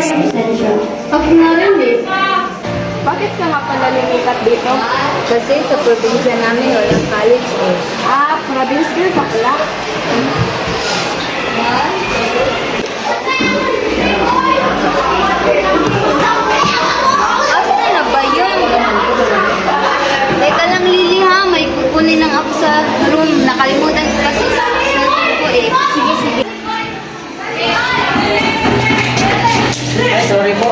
Ako nga rin eh. Bakit ka nga pala lumipat dito? Kasi sa probinsya namin walang college eh. Province girl ka pala. Asa na ba yun? Teka lang Lily ha, may kukunin lang ako sa room. Nakalimutan ko kasi sa cellphone ko eh. Sige, sige. Sorry po.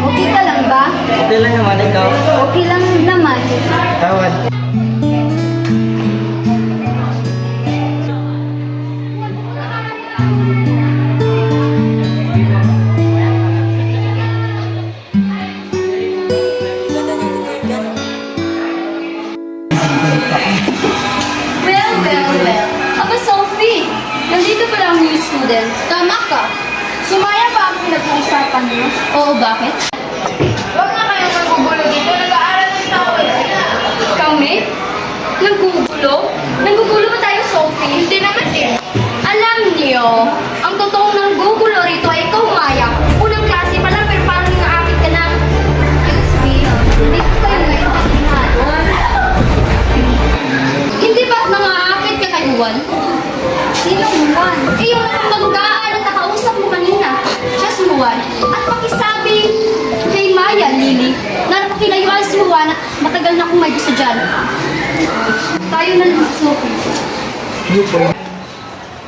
Okay ka lang ba? Okay lang naman ikaw. Okay lang naman. Tawad. Well. Aba, Sophie! Nandito pala ang new student. Tama ka. Sumaya ba ang pinag-uusapan niyo? Oo, bakit? Huwag na kayong magugulo dito. Nag-aaral ng tao eh. Kami? Nanggugulo? Nanggugulo ba tayo, Sophie? Hindi naman eh. Alam niyo, ang totoong nanggugulo rito ay ikaw, Maya. Unang klase pa lang, pero parang nangaakit ka na. Excuse me, hindi ko kayo naiintindihan. Hindi ba't nangaakit ka kay Juan? Sinong Juan? Eh, yung nakapagkaan at nakausap mo kanina. Siya si Juan. At pakisabi kay Maya, Lily, na napakilayuan si Juan at matagal na akong may gusto dyan. Tayo na lang, Sophie.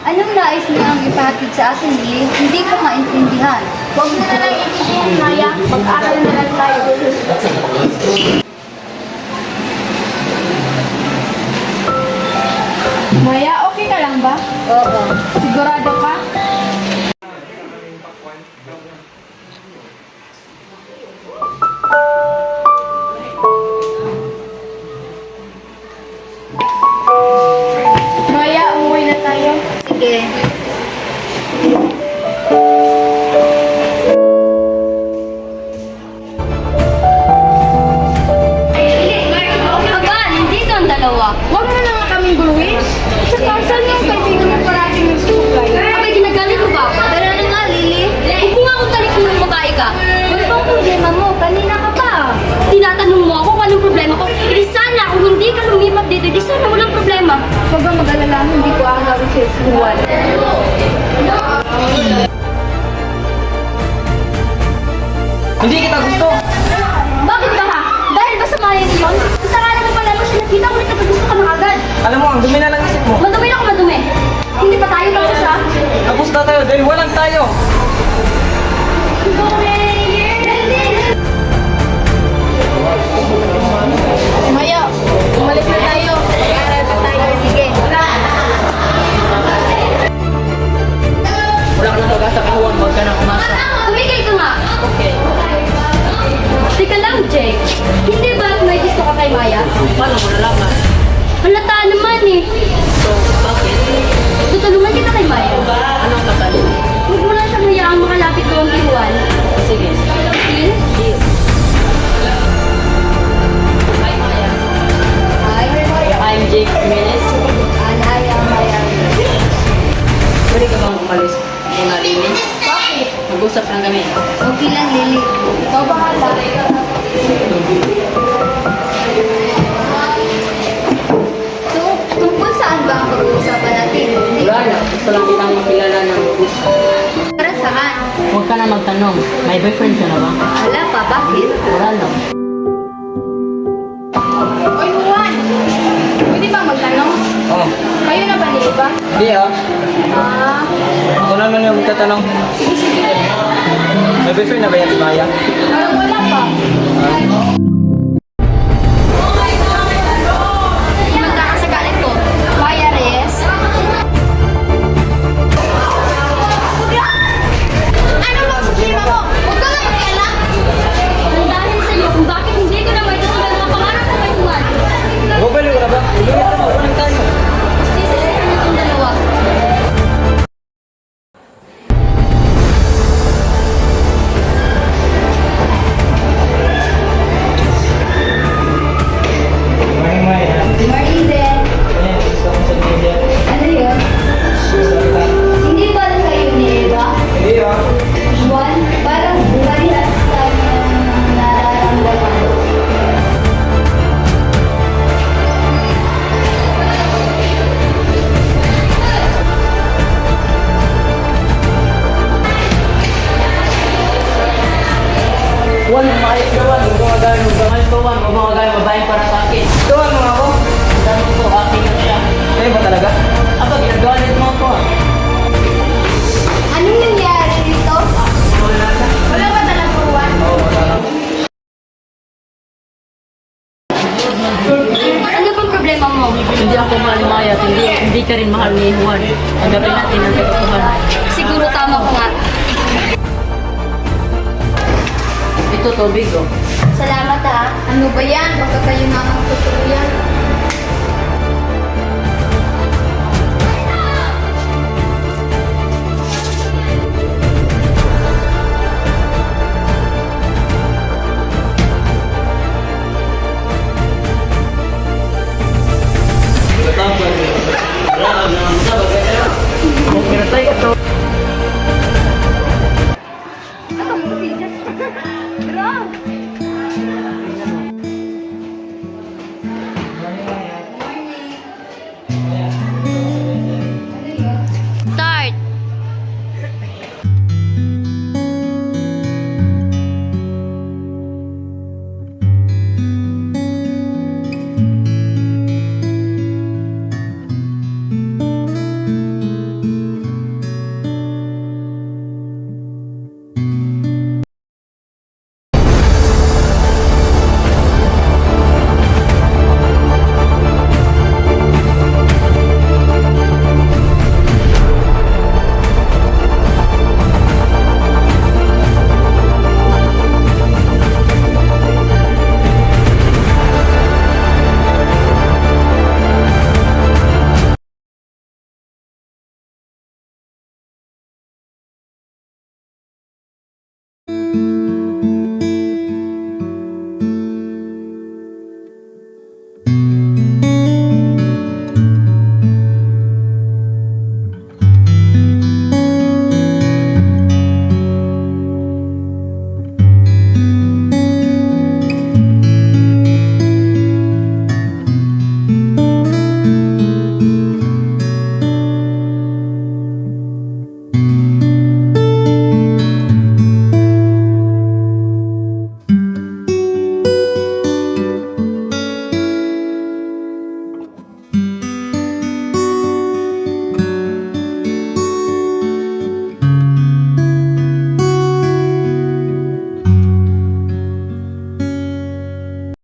Anong nais niyo ang ipahatid sa akin, Lily? Hindi ko maintindihan. Huwag mo na lang itindihan, Maya. Mag-aaral na lang tayo. Maya, okay ka lang ba? Oo. Sigurado ka? Maya, umuwi na tayo. Sige. Aba, nandito ang dalawa. Huwag mo na nga kaming guluhin. Tsaka, saan yung kaibigan mo parating nagsusuklay? Abay, ginagalit mo ba ako? Tara na nga, Lily. Huwag mo nga akong talikin ng babae ka. Ano bang problema mo? Kanina ka pa. Tinatanong mo ako kung anong problema ko. Hindi sana, kung hindi ka lumipat dito, di sana walang problema. Huwag kang mag-alala, hindi ko aagawin sa eskuwan. Hindi kita gusto. Bakit ba ha? Dahil ba sa maya yun? Isa nga naman pala mo siya nakita ko ulit na gusto ka na agad. Alam mo, ang dumi na lang isip mo. Madumi na ako madumi. Hindi pa tayo tapos ha? Tapos na tayo dahil walang tayo. Maya, umalis na tayo. Mag-aaral pa tayo. Sige. Wala ka nang pag-asa kahuan, huwag ka nang umasa. Tumigil ka nga. Okay. Teka lang, Jake. Hindi ba may gusto ka kay Maya? Paano mo nalaman? Halata naman eh. So, bakit? Tutulungan kita kay Maya. Anong kapalit? Huwag mo lang siyang hayaang makalapit ko ang iwan. Sige. Deal? Deal. Hi, Maya. Hi. I'm Jake Jimenez. Anaya Maya. Pwede ka bang umalis? Muna, Lily. Bakit? Mag-usap lang kami. Okay lang, Lily. Ikaw bahala. Tungkol saan ba ang pag-uusapan natin? Wala na. Gusto lang kitang makilala ng lubos. Para saan? Huwag ka na magtanong. May boyfriend ka na ba? Wala pa, bakit? Wala lang. Oy, Juan! Pwede ba magtanong? Oh. Kayo na ba ni Iba? Di ah. Ah, Ako naman yung magtatanong. May boyfriend na ba yan si Maya? parang wala pa. Magkakasagalit ko. Maya Reyes. Ano bang problema mo? Huwag ka nga makialam. Dahil sa iyo kung bakit hindi ko na may tutulad ng pangarap ko kay Juan. Bubalik ko na ba? Ulit na. Walang tayo. Sisisihan itong dalawa. mama mo. Hindi ako mahal ni Maya at hindi ka rin mahal ni Juan. Agapin natin ang katotohanan. Siguro tama ko nga. Ito tubig oh. Salamat ha. Ano ba yan? Baka kayo na ang totoo yan. Pero tayo ito.